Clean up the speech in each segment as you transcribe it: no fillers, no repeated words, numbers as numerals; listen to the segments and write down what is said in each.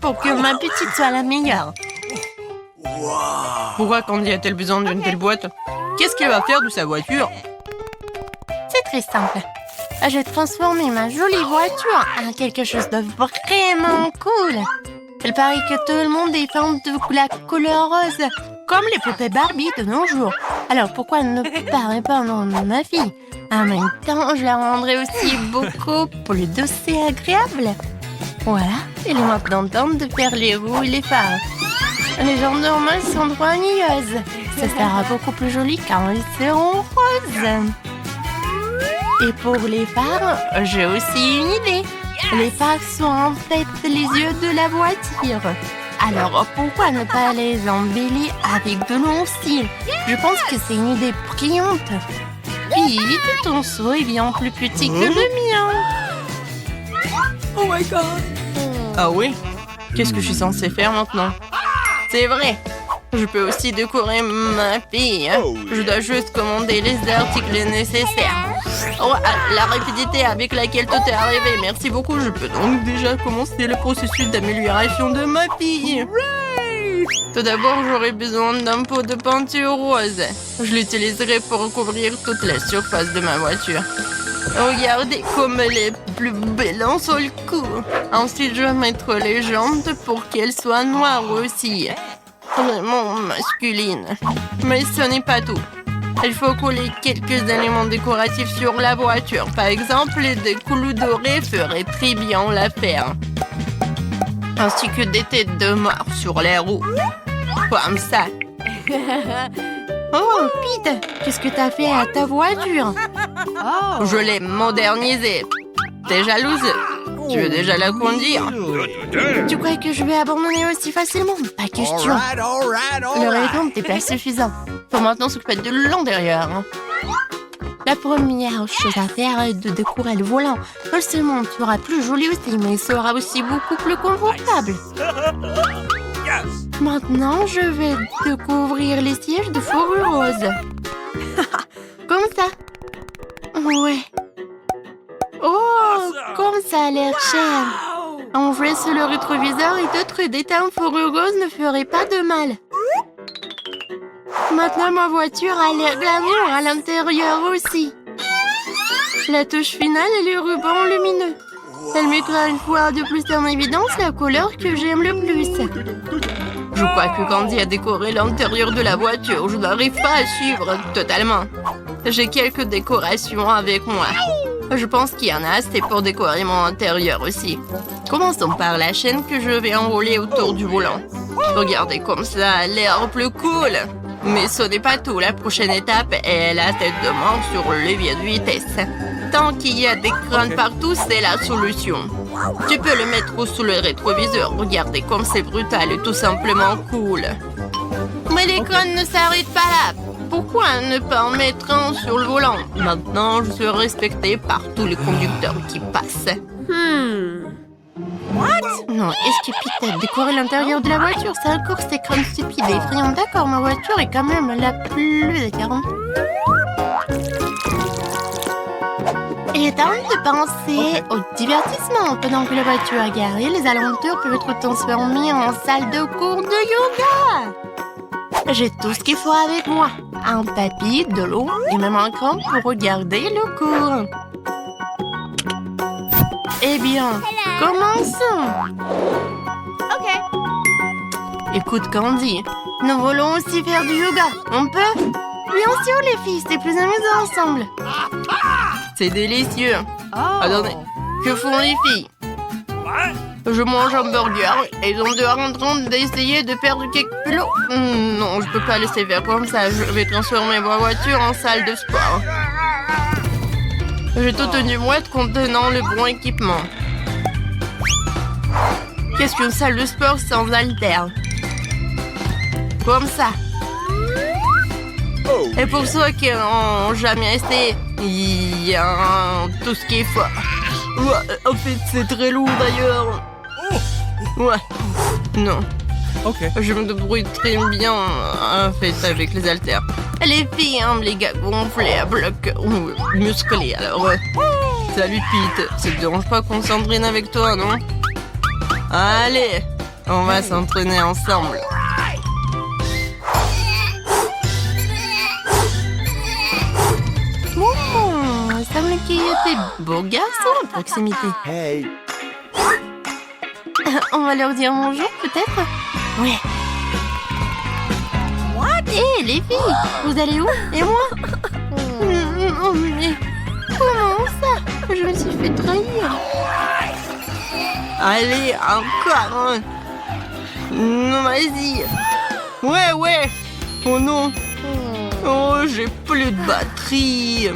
pour que ma petite soit la meilleure. Pourquoi Candy a-t-elle besoin d'une telle boîte? Qu'est-ce qu'elle va faire de sa voiture? C'est très simple. Je vais transformer ma jolie voiture en quelque chose de vraiment cool. Il paraît que tout le monde est fan de la couleur rose, comme les poupées Barbie de nos jours. Alors pourquoi ne pas répondre à ma fille? En même temps, je la rendrai aussi beaucoup plus douce et agréable. Voilà, il est maintenant temps de faire les roues et les phares. Les jambes normales sont droit-nieuses. Ça sera beaucoup plus joli quand elles seront roses. Et pour les phares, j'ai aussi une idée. Les phares sont en fait les yeux de la voiture. Alors pourquoi ne pas les embellir avec de longs cils? Je pense que c'est une idée brillante. Vite, ton seau est bien plus petit que le mien. Oh my god! Ah oui? Qu'est-ce que je suis censée faire maintenant? C'est vrai! Je peux aussi décorer ma fille. Je dois juste commander les articles nécessaires. Oh, la rapidité avec laquelle tout est arrivé. Merci beaucoup. Je peux donc déjà commencer le processus d'amélioration de ma fille. Tout d'abord, j'aurai besoin d'un pot de peinture rose. Je l'utiliserai pour recouvrir toute la surface de ma voiture. Regardez comme elle est plus belle en seul coup. Ensuite, je vais mettre les jantes pour qu'elles soient noires aussi. Vraiment masculine. Mais ce n'est pas tout. Il faut coller quelques éléments décoratifs sur la voiture. Par exemple, des clous dorés feraient très bien l'affaire. Ainsi que des têtes de mort sur les roues. Comme ça. Oh, Pete, qu'est-ce que t'as fait à ta voiture? Je l'ai modernisée. T'es jalouse? Tu veux déjà la conduire? Tu crois que je vais abandonner aussi facilement? Pas question. Le rayon n'était pas suffisant. Faut maintenant s'occuper de l'intérieur. La première chose à faire est de décorer le volant. Non seulement tu auras plus joli aussi, mais il sera aussi beaucoup plus confortable. Maintenant, je vais découvrir les sièges de fourrure rose. Comme ça. Ouais. Oh, comme ça a l'air cher. En vrai, sur le rétroviseur et d'autres détails en fourrure rose ne feraient pas de mal. Maintenant, ma voiture a l'air glamour à l'intérieur aussi. La touche finale est le ruban lumineux. Elle mettra une fois de plus en évidence la couleur que j'aime le plus. Je crois que Candy a décoré l'intérieur de la voiture. Je n'arrive pas à suivre totalement. J'ai quelques décorations avec moi. Je pense qu'il y en a assez pour décorer mon intérieur aussi. Commençons par la chaîne que je vais enrouler autour du volant. Regardez comme ça a l'air plus cool. Mais ce n'est pas tout. La prochaine étape est la tête de mort sur le levier de vitesse. Tant qu'il y a des crânes partout, c'est la solution. Tu peux le mettre sous le rétroviseur. Regardez comme c'est brutal et tout simplement cool. Mais les crânes ne s'arrêtent pas là. Pourquoi ne pas en mettre un sur le volant? Maintenant, je suis respectée par tous les conducteurs qui passent. Non, est-ce que Pete a décoré l'intérieur de la voiture? C'est encore ces crânes stupides et effrayants. D'accord, ma voiture est quand même la plus écœurante. Il est temps de penser au divertissement. Pendant que la voiture est garée, les alentours peuvent être transformés en salle de cours de yoga. J'ai tout ce qu'il faut avec moi. Un tapis, de l'eau et même un cran pour regarder le cours. Eh bien, commençons. Écoute, Candy, nous voulons aussi faire du yoga. On peut? Bien sûr, les filles, c'est plus amusant ensemble. C'est délicieux. Attendez, que font les filles? Je mange un burger et ils sont dehors en train d'essayer de perdre quelques kilos. Non, je peux pas laisser faire comme ça. Je vais transformer ma voiture en salle de sport. J'ai toute une boîte contenant le bon équipement. Qu'est-ce qu'une salle de sport sans haltères? Comme ça. Et pour ceux qui n'ont jamais essayé, il y a tout ce qu'il faut. Ouais, en fait, c'est très lourd d'ailleurs. Ouais. Non. Je me débrouille très bien en fait avec les haltères. Les filles aiment les gars gonflés à bloc musclés alors. Salut Pete, ça te dérange pas qu'on s'entraîne avec toi, non? Allez, On va s'entraîner ensemble. Il semble qu'il y ait des beaux garçons à proximité. Hey. On va leur dire bonjour, peut-être? Ouais. Hé, les filles, vous allez où? Et moi? Oh, mais comment ça? Je me suis fait trahir. Allez, encore. Non, vas-y. Ouais. Oh non. Oh, j'ai plus de batterie.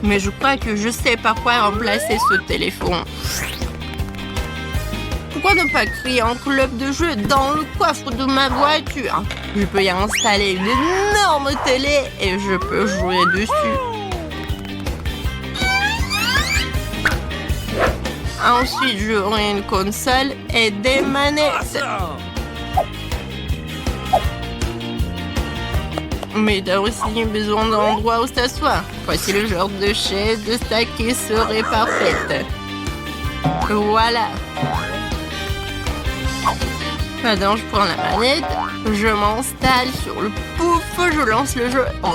Mais je crois que je sais par quoi remplacer ce téléphone. Pourquoi ne pas créer un club de jeu dans le coffre de ma voiture? Je peux y installer une énorme télé et je peux jouer dessus. Ensuite, j'aurai une console et des manettes. Mais t'as aussi besoin d'un endroit où s'asseoir. Voici le genre de chaise de ça qui serait parfaite. Voilà. Maintenant, je prends la manette, je m'installe sur le pouf, je lance le jeu. Oh,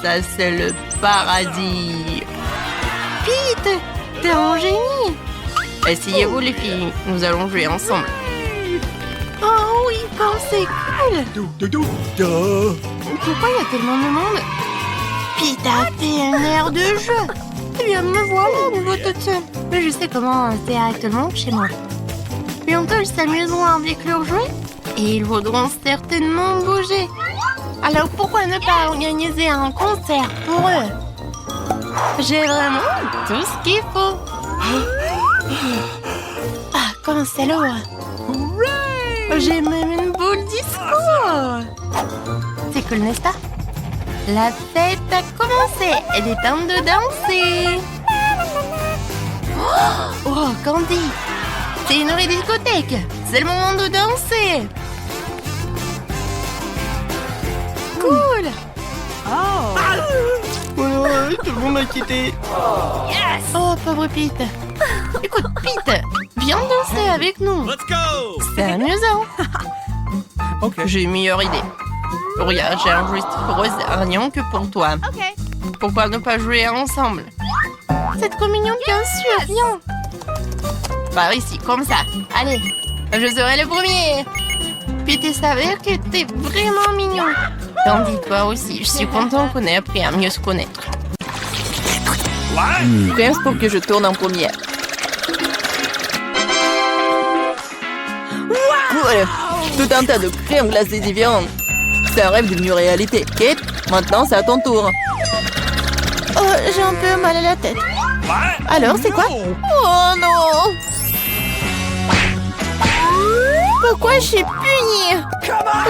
ça, c'est le paradis. Pete, t'es un génie. Essayez-vous, les filles. Nous allons jouer ensemble. Oh oui, quand c'est cool. Pourquoi il y a tellement de monde? Pete a fait un air de jeu. Eh bien, me voilà, nouveau toute seule. Mais je sais comment directement chez moi. Bientôt, ils s'amuseront avec leurs jouets et ils voudront certainement bouger. Alors, pourquoi ne pas organiser un concert pour eux? J'ai vraiment tout ce qu'il faut. Ah, comment c'est lourd. J'ai même une boule disco. C'est cool, n'est-ce pas? La fête a commencé. Il est temps de danser. Oh, Candy. C'est une vraie discothèque. C'est le moment de danser. Cool. Ouais, tout le monde m'a quitté. Oh, pauvre Pete. Écoute, Pete, viens danser avec nous. Let's go. C'est amusant. Ok. J'ai une meilleure idée. Regarde, j'ai un joystick rose rien que pour toi. Pourquoi ne pas jouer ensemble? C'est trop mignon, bien sûr, viens. Par ici, comme ça. Allez, je serai le premier. Puis tu s'avère que t'es vraiment mignon. Tandis toi aussi, je suis content qu'on ait appris à mieux se connaître. Pense pour que je tourne en première. Voilà, tout un tas de crèmes glacées différentes. C'est un rêve devenu réalité. Kate, maintenant c'est à ton tour. Oh, j'ai un peu mal à la tête. Alors, c'est quoi? Oh non! Pourquoi je suis punie?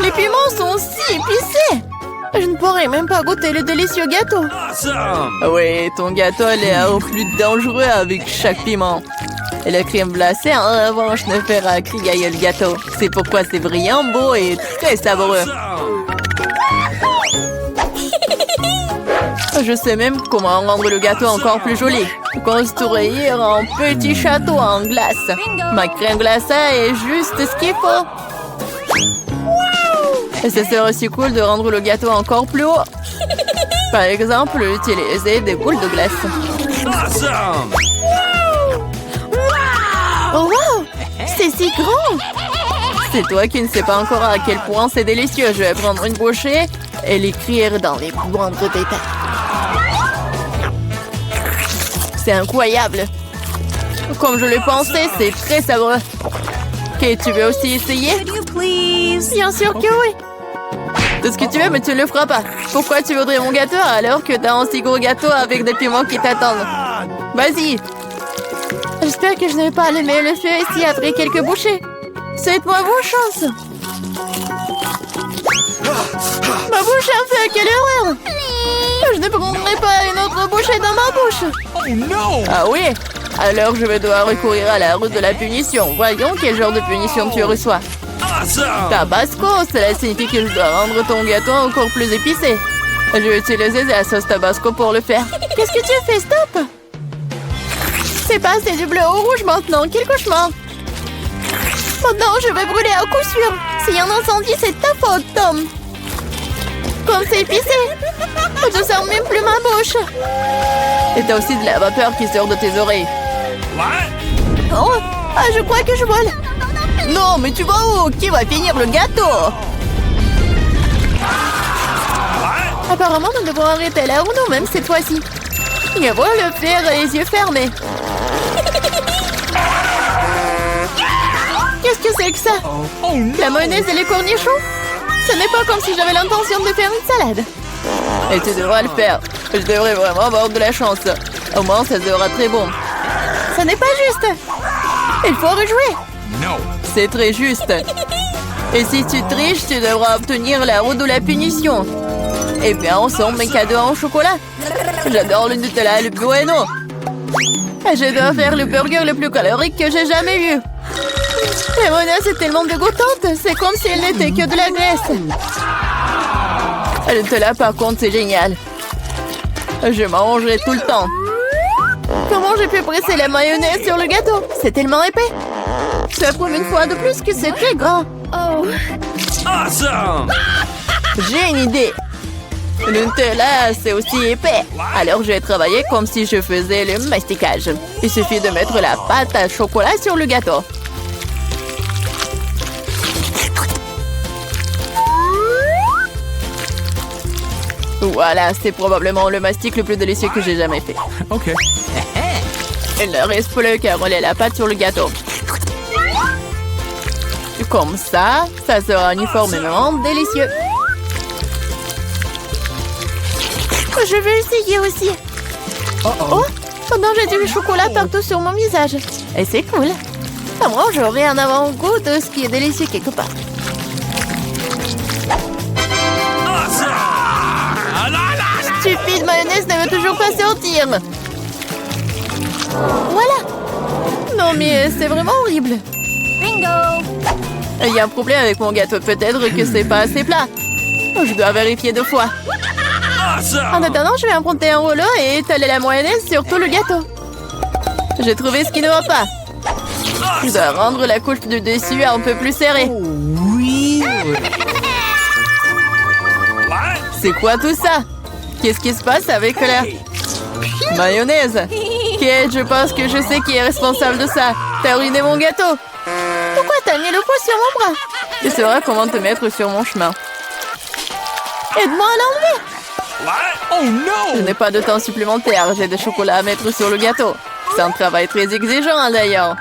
Les piments sont si épicés! Je ne pourrais même pas goûter le délicieux gâteau. Oui, ton gâteau a l'air plus dangereux avec chaque piment. Et la crème glacée, en revanche, ne fera crier le gâteau. C'est pourquoi c'est brillant, beau et très savoureux. Je sais même comment rendre le gâteau encore plus joli. Construire un petit château en glace. Ma crème glacée est juste ce qu'il faut. Et ce serait aussi cool de rendre le gâteau encore plus haut. Par exemple, utiliser des boules de glace. Oh wow! C'est si grand! C'est toi qui ne sais pas encore à quel point c'est délicieux. Je vais prendre une bouchée et l'écrire dans les moindres détails. C'est incroyable! Comme je le pensais, c'est très savoureux. Ok, tu veux aussi essayer? Bien sûr que oui! Tout ce que tu veux, mais tu ne le feras pas. Pourquoi tu voudrais mon gâteau alors que t'as un si gros gâteau avec des piments qui t'attendent? Vas-y! J'espère que je n'ai pas allumé le feu ici après quelques bouchées. Souhaite-moi bonne chance! Ma bouche est un feu, quelle horreur! Je ne prendrai pas une autre bouchée dans ma bouche! Oh non! Ah oui? Alors je vais devoir recourir à la route de la punition. Voyons quel genre de punition tu reçois. Tabasco, cela signifie que je dois rendre ton gâteau encore plus épicé. Je vais utiliser la sauce Tabasco pour le faire. Qu'est-ce que tu fais? Stop! C'est passé du bleu au rouge maintenant. Quel cauchemar! Maintenant, je vais brûler à coup sûr. S'il y a un incendie, c'est ta faute, Tom. Comme c'est épicé. Je sens même plus ma bouche. Et t'as aussi de la vapeur qui sort de tes oreilles. Oh, je crois que je vole. Non, mais tu vas où? Qui va finir le gâteau? Apparemment, nous devons arrêter là ou non, même cette fois-ci. Je vois le faire les yeux fermés. Qu'est-ce que c'est que ça? Oh no! La mayonnaise et les cornichons? Ce n'est pas comme si j'avais l'intention de faire une salade. Et tu devras le faire. Je devrais vraiment avoir de la chance. Au moins, ça sera très bon. Ce n'est pas juste. Il faut rejouer. No! C'est très juste. Et si tu triches, tu devras obtenir la roue de la punition. Eh bien, ensemble, mes cadeaux en chocolat. J'adore le Nutella, le Bueno. Et je dois faire le burger le plus calorique que j'ai jamais vu. La mayonnaise est tellement dégoûtante. C'est comme si elle n'était que de la graisse. Le Nutella, par contre, c'est génial. Je mangerai tout le temps. Comment j'ai pu presser la mayonnaise sur le gâteau? C'est tellement épais. Ça prouve une fois de plus que c'est très gras. Oh. Awesome! J'ai une idée. Le Nutella, c'est aussi épais. Alors, je vais travailler comme si je faisais le masticage. Il suffit de mettre la pâte à chocolat sur le gâteau. Voilà, c'est probablement le mastic le plus délicieux que j'ai jamais fait. Okay. Il ne reste plus qu'à rouler la pâte sur le gâteau. Comme ça sera uniformément délicieux. Je vais essayer aussi. Oh, pendant j'ai du chocolat partout sur mon visage. Et c'est cool. Moi, j'aurai un avant-goût de ce qui est délicieux quelque part. Stupide mayonnaise ne veut toujours pas sortir. Voilà. Non, mais c'est vraiment horrible. Bingo. Il y a un problème avec mon gâteau. Peut-être que c'est pas assez plat. Je dois vérifier 2 fois. En attendant, je vais emprunter un rouleau et étaler la mayonnaise sur tout le gâteau. J'ai trouvé ce qui ne va pas. Je dois rendre la couche du dessus un peu plus serrée. C'est quoi tout ça? Qu'est-ce qui se passe avec la mayonnaise? Kate, je pense que je sais qui est responsable de ça. T'as ruiné mon gâteau. Pourquoi t'as mis le poids sur mon bras? Tu sauras comment te mettre sur mon chemin. Aide-moi à l'enlever. Oh no! Je n'ai pas de temps supplémentaire. J'ai des chocolats à mettre sur le gâteau. C'est un travail très exigeant d'ailleurs.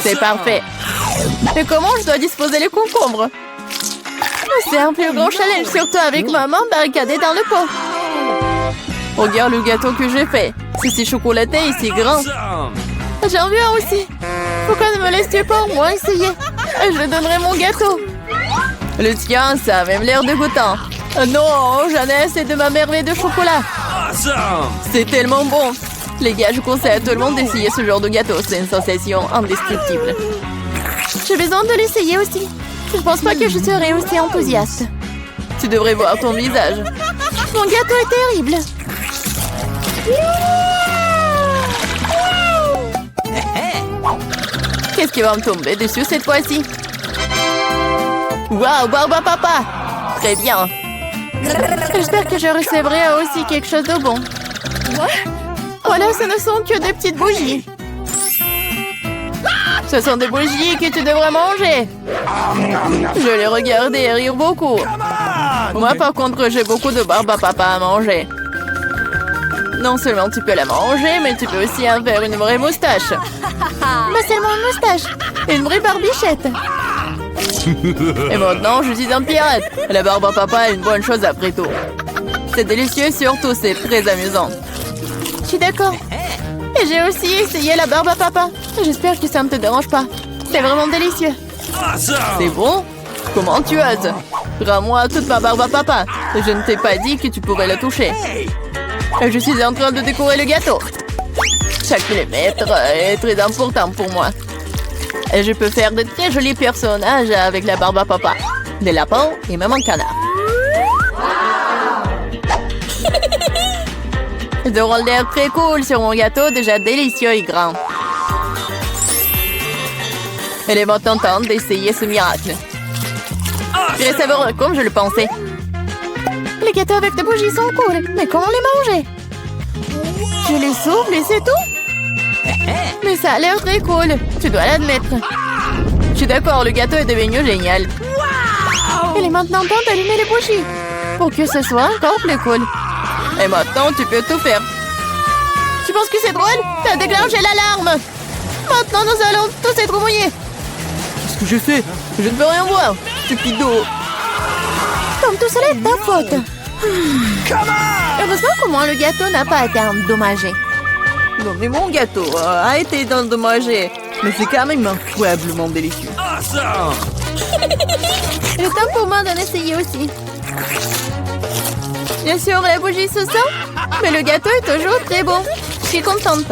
C'est parfait. Et comment je dois disposer les concombres? C'est un plus grand challenge, surtout avec maman barricadée dans le pot. Regarde le gâteau que j'ai fait. C'est si chocolaté et si grand. J'en veux un aussi. Pourquoi ne me laisses-tu pas au moins essayer? Je donnerai mon gâteau. Le tien, ça a même l'air dégoûtant. Non, j'en ai assez de ma merveille de chocolat. C'est tellement bon. Les gars, je conseille à tout le monde d'essayer ce genre de gâteau. C'est une sensation indestructible. J'ai besoin de l'essayer aussi. Je pense pas que je serai aussi enthousiaste. Tu devrais voir ton visage. Mon gâteau est terrible. Qu'est-ce qui va me tomber dessus cette fois-ci? Waouh, barbe à papa! Très bien. J'espère que je recevrai aussi quelque chose de bon. Voilà, ce ne sont que des petites bougies. Ce sont des bougies que tu devrais manger. Je les regardais et rire beaucoup. Moi, par contre, j'ai beaucoup de barbe à papa à manger. Non seulement tu peux la manger, mais tu peux aussi en faire une vraie moustache. Mais seulement une moustache. Une vraie barbichette. Et maintenant, je suis un pirate. La barbe à papa est une bonne chose après tout. C'est délicieux et surtout, c'est très amusant. Je suis d'accord. Et j'ai aussi essayé la barbe à papa. J'espère que ça ne te dérange pas. C'est vraiment délicieux. C'est bon? Comment tu oses? Rends-moi toute ma barbe à papa. Je ne t'ai pas dit que tu pourrais la toucher. Et je suis en train de décorer le gâteau. Chaque millimètre est très important pour moi. Et je peux faire de très jolis personnages avec la barbe à papa. Des lapins et même un canard. Ils auront l'air très cool sur mon gâteau, déjà délicieux et grand. Elle est maintenant temps d'essayer ce miracle. Très savoureux, comme je le pensais. Les gâteaux avec des bougies sont cool, mais comment les manger? Je les souffle et c'est tout? Mais ça a l'air très cool, tu dois l'admettre. Je suis d'accord, le gâteau est devenu génial. Il est maintenant temps d'allumer les bougies, pour que ce soit encore plus cool. Et maintenant, tu peux tout faire. Tu penses que c'est drôle? T'as déclenché l'alarme! Maintenant, nous allons tous être mouillés. Qu'est-ce que je fais? Je ne peux rien voir, stupido. Comme tout cela est ta faute. Heureusement qu'au moins le gâteau n'a pas été endommagé. Non, mais mon gâteau a été endommagé. Mais c'est quand même incroyablement délicieux. Awesome! Il est temps pour moi d'en essayer aussi. Bien sûr, la bougie se sent, mais le gâteau est toujours très bon. Je suis contente.